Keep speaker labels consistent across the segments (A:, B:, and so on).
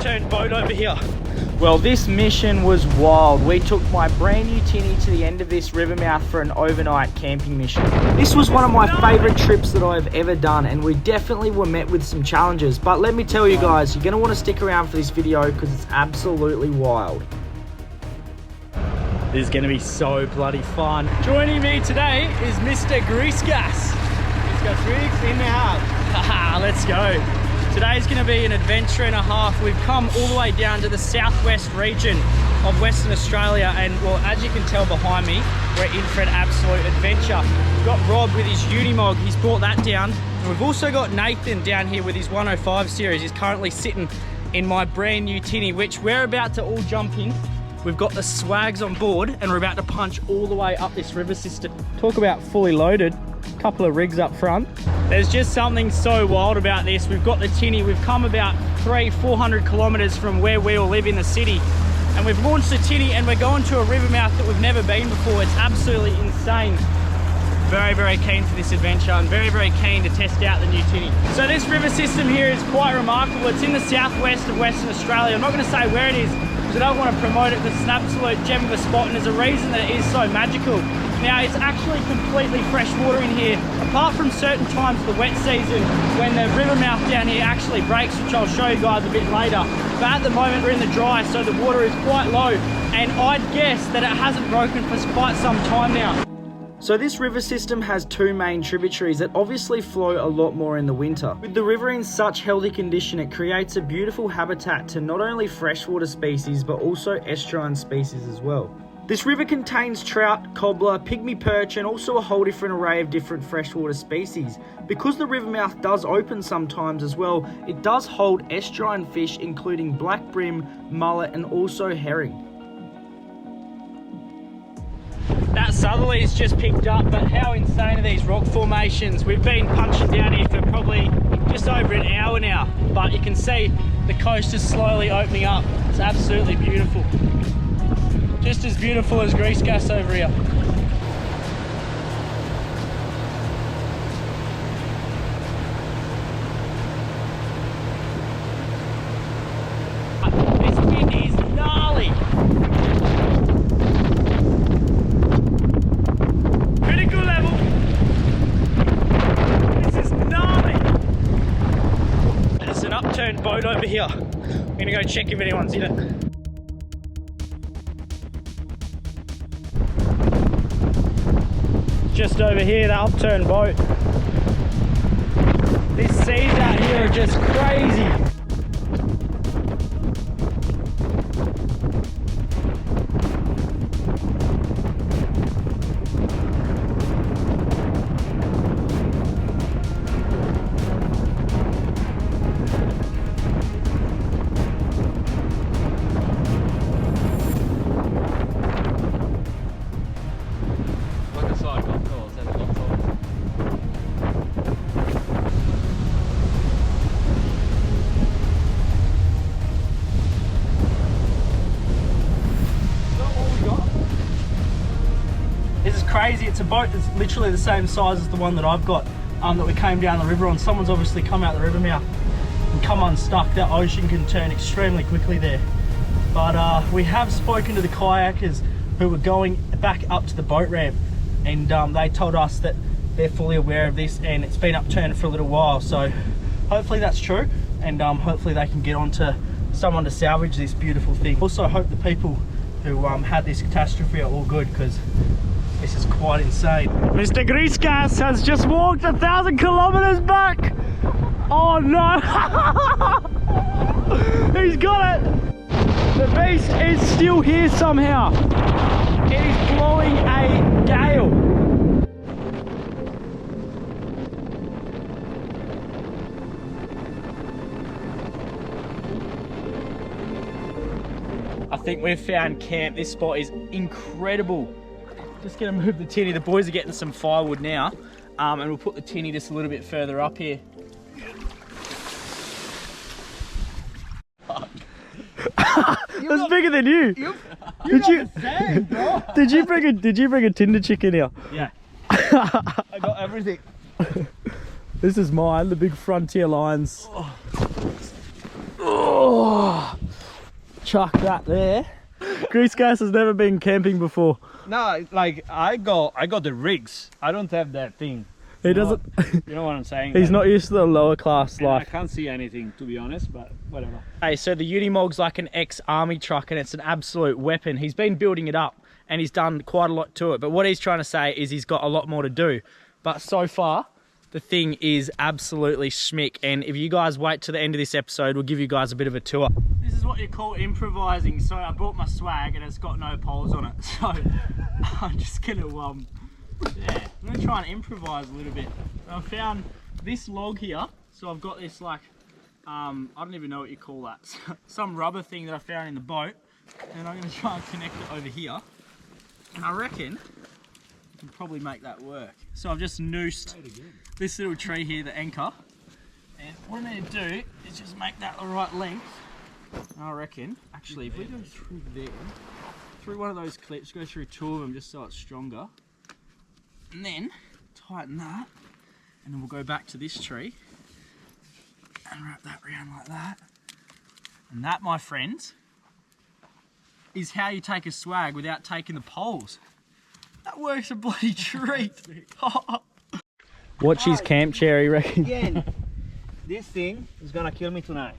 A: upturned boat over here.
B: Well, this mission was wild. We took my brand new Tinny to the end of this river mouth for an overnight camping mission. This was one of my favourite trips that I've ever done, and we definitely were met with some challenges. But let me tell you guys, you're going to want to stick around for this video because it's absolutely wild.
A: This is going to be so bloody fun. Joining me today is Mr. Greasegas. Greasegas Riggs in the house. Haha, let's go. Today's going to be an adventure and a half. We've come all the way down to the southwest region of Western Australia, and well, as you can tell behind me, we're in for an absolute adventure. We've got Rob with his Unimog, he's brought that down. And we've also got Nathan down here with his 105 series. He's currently sitting in my brand new Tinny, which we're about to all jump in. We've got the swags on board and we're about to punch all the way up this river system. Talk about fully loaded. Couple of rigs up front. There's just something so wild about this. We've got the Tinny, we've come about 300-400 kilometers from where we all live in the city, and we've launched the Tinny and we're going to a river mouth that we've never been before. It's absolutely insane. Very, very keen for this adventure and very, very keen to test out the new Tinny. So this river system here is quite remarkable. It's in the southwest of Western Australia. I'm not going to say where it is because I don't want to promote it, because it's an absolute gem of a spot, and there's a reason that it is so magical. Now, it's actually completely fresh water in here, apart from certain times of the wet season when the river mouth down here actually breaks, which I'll show you guys a bit later. But at the moment we're in the dry, so the water is quite low, and I'd guess that it hasn't broken for quite some time now.
B: So this river system has two main tributaries that obviously flow a lot more in the winter. With the river in such healthy condition, it creates a beautiful habitat to not only freshwater species but also estuarine species as well. This river contains trout, cobbler, pygmy perch, and also a whole different array of different freshwater species. Because the river mouth does open sometimes as well, it does hold estuarine fish including black brim, mullet, and also herring.
A: That southerly's just picked up, but how insane are these rock formations? We've been punching down here for probably just over an hour now, but you can see the coast is slowly opening up. It's absolutely beautiful. Just as beautiful as Greasegas over here. This wind is gnarly. Critical level. This is gnarly. There's an upturned boat over here. I'm gonna go check if anyone's in it. Just over here, that upturned boat. These seas out here are just crazy. Crazy. It's a boat that's literally the same size as the one that I've got that we came down the river on. Someone's obviously come out the river mouth and come unstuck. That ocean can turn extremely quickly there. But we have spoken to the kayakers who were going back up to the boat ramp, and they told us that they're fully aware of this and it's been upturned for a little while. So hopefully that's true, and hopefully they can get onto someone to salvage this beautiful thing. Also hope the people who had this catastrophe are all good, because this is quite insane. Mr. Greasegas has just walked 1,000 kilometers back. Oh no! He's got it! The beast is still here somehow. It is blowing a gale. I think we've found camp. This spot is incredible. Just gonna move the Tinny. The boys are getting some firewood now, and we'll put the Tinny just a little bit further up here. That's bigger than you. Did you bring a Tinder chick in here? Yeah. I got everything. This is mine, the big Frontier Lines. Oh. Oh, chuck that there. Grease Gas has never been camping before.
C: No, like I got the rigs. I don't have that thing.
A: He doesn't.
C: You know what I'm saying?
A: He's not used to the lower class
C: And
A: life.
C: I can't see anything, to be honest, but whatever.
A: Hey, so the Unimog's like an ex-army truck and it's an absolute weapon. He's been building it up and he's done quite a lot to it. But what he's trying to say is he's got a lot more to do. But so far, the thing is absolutely schmick. And if you guys wait to the end of this episode, we'll give you guys a bit of a tour. This is what you call improvising. So I bought my swag and it's got no poles on it. So I'm just gonna, yeah, I'm gonna try and improvise a little bit. I found this log here. So I've got this like, I don't even know what you call that. Some rubber thing that I found in the boat. And I'm gonna try and connect it over here. And I reckon I can probably make that work. So I've just noosed this little tree here, the anchor. And what I'm going to do is just make that the right length. And I reckon, actually, if we go through there, through one of those clips, go through two of them just so it's stronger. And then tighten that. And then we'll go back to this tree and wrap that around like that. And that, my friends, is how you take a swag without taking the poles. That works a bloody treat. Watch his camp chair, he reckons.
C: Again, this thing is gonna kill me tonight.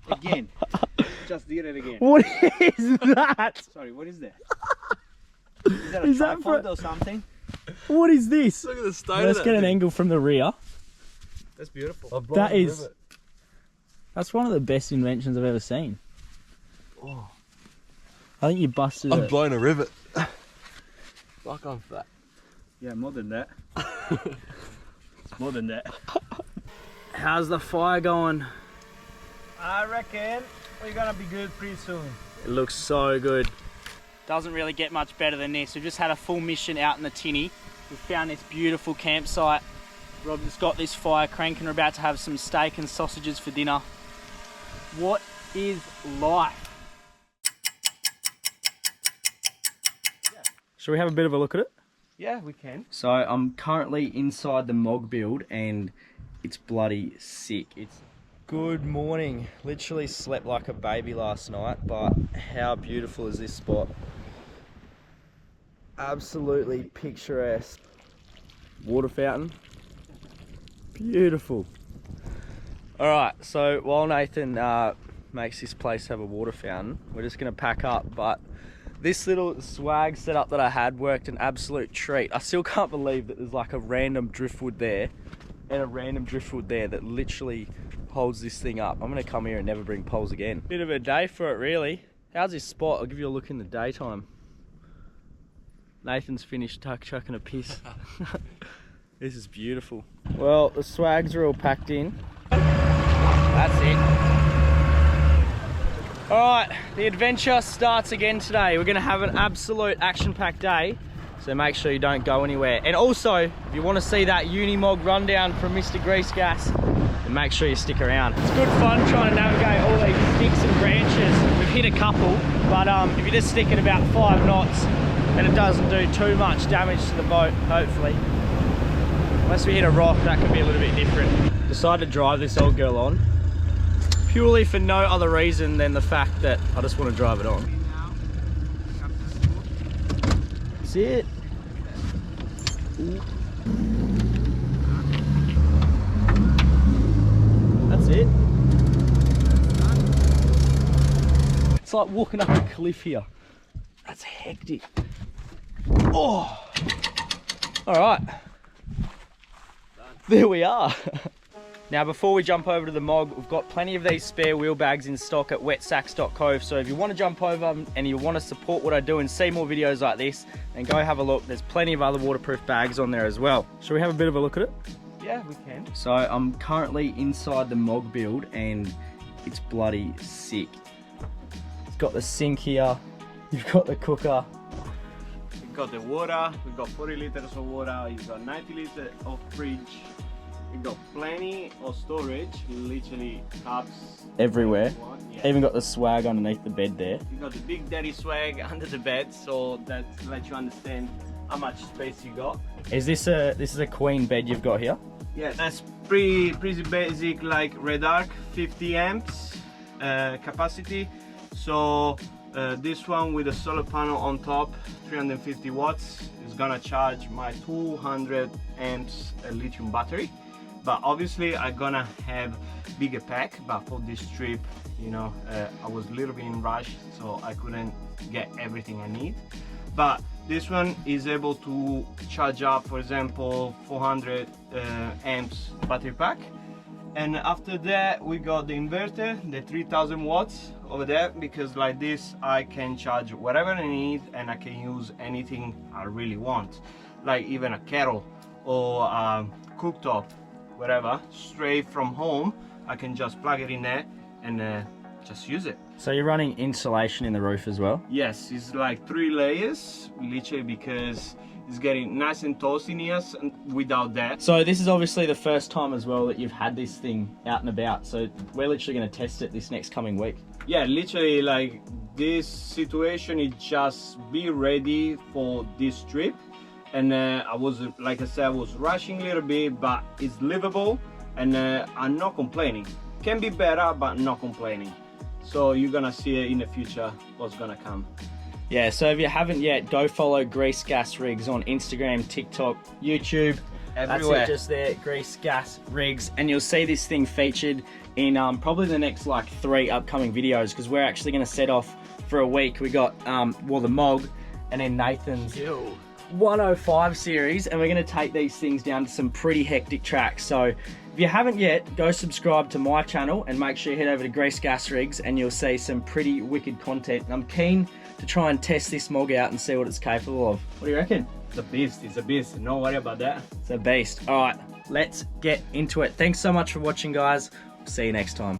C: Again. Just did it again.
A: What is that?
C: Sorry, what is that? Is that a tripod or something?
A: What is this?
D: Look at the state
A: Let's
D: of
A: get
D: that
A: an
D: thing.
A: angle from the rear.
D: That's beautiful.
A: That is... That's one of the best inventions I've ever seen.
D: Oh.
A: I think you busted
D: I'm
A: it.
D: blowing a rivet. Fuck on that.
C: Yeah, more than that. It's more than that.
A: How's the fire going?
C: I reckon we're gonna be good pretty soon.
A: It looks so good. Doesn't really get much better than this. We've just had a full mission out in the Tinny. We've found this beautiful campsite. Rob's just got this fire cranking. We're about to have some steak and sausages for dinner. What is life? Shall we have a bit of a look at it?
C: Yeah, we can.
B: So I'm currently inside the Mog build and it's bloody sick. It's good morning. Literally slept like a baby last night, but how beautiful is this spot? Absolutely picturesque. Water fountain. Beautiful. All right, so while Nathan makes this place have a water fountain, we're just gonna pack up, but this little swag setup that I had worked an absolute treat. I still can't believe that there's like a random driftwood there and a random driftwood there that literally holds this thing up. I'm gonna come here and never bring poles again. Bit of a day for it, really. How's this spot? I'll give you a look in the daytime. Nathan's finished chucking a piss. This is beautiful. Well, the swags are all packed in. That's it. Alright, the adventure starts again today. We're going to have an absolute action-packed day, so make sure you don't go anywhere. And also, if you want to see that Unimog rundown from Mr. Grease Gas, then make sure you stick around. It's good fun trying to navigate all these sticks and branches. We've hit a couple, but if you just stick at about 5 knots, then it doesn't do too much damage to the boat, hopefully. Unless we hit a rock, that could be a little bit different. Decided to drive this old girl on, purely for no other reason than the fact that I just want to drive it on. That's it. Ooh. That's it. It's like walking up a cliff here. That's hectic. Oh! Alright. There we are. Now before we jump over to the Mog, we've got plenty of these spare wheel bags in stock at wetsacks.co, so if you want to jump over and you want to support what I do and see more videos like this, then go have a look. There's plenty of other waterproof bags on there as well. Shall we have a bit of a look at it?
C: Yeah, we can.
B: So I'm currently inside the Mog build and it's bloody sick. It's got the sink here, you've got the cooker.
C: We've got the water, we've got 40 liters of water, you've got 90 liters of fridge. We've got plenty of storage, literally cups
B: Everywhere.
C: Yeah.
B: Even got the swag underneath the bed there.
C: You got the big daddy swag under the bed, so that lets you understand how much space you got.
B: This is a queen bed you've got here?
C: Yeah, that's pretty basic, like Red Arc, 50 amps. capacity. So this one with a solar panel on top, 350 watts, is gonna charge my 200 amps lithium battery. But obviously I'm gonna have bigger pack, but for this trip, you know, I was a little bit in rush, so I couldn't get everything I need. But this one is able to charge up, for example, 400 amps battery pack. And after that we got the inverter, the 3000 watts over there, because like this I can charge whatever I need and I can use anything I really want, like even a kettle or a cooktop, whatever, straight from home. I can just plug it in there and just use it.
B: So you're running insulation in the roof as well?
C: Yes, it's like 3 layers, literally, because it's getting nice and toasty in here without that.
B: So this is obviously the first time as well that you've had this thing out and about. So we're literally going to test it this next coming week.
C: Yeah, literally, like this situation is just be ready for this trip. And I was, like I said, I was rushing a little bit, but it's livable and I'm not complaining. Can be better, but not complaining. So you're gonna see it in the future what's gonna come.
B: Yeah, so if you haven't yet, go follow Grease Gas Rigs on Instagram, TikTok, YouTube.
C: Everywhere.
B: That's it, just there, Grease Gas Rigs. And you'll see this thing featured in probably the next like 3 upcoming videos, because we're actually gonna set off for a week. We got, well, the Mog and then Nathan's 105 series, and we're gonna take these things down to some pretty hectic tracks. So if you haven't yet, go subscribe to my channel and make sure you head over to Grease Gas Rigs and you'll see some pretty wicked content. And I'm keen to try and test this Mog out and see what it's capable of. What do you reckon?
C: It's a beast, it's a beast. No worry about that.
B: It's a beast. All right, let's get into it. Thanks so much for watching, guys. See you next time.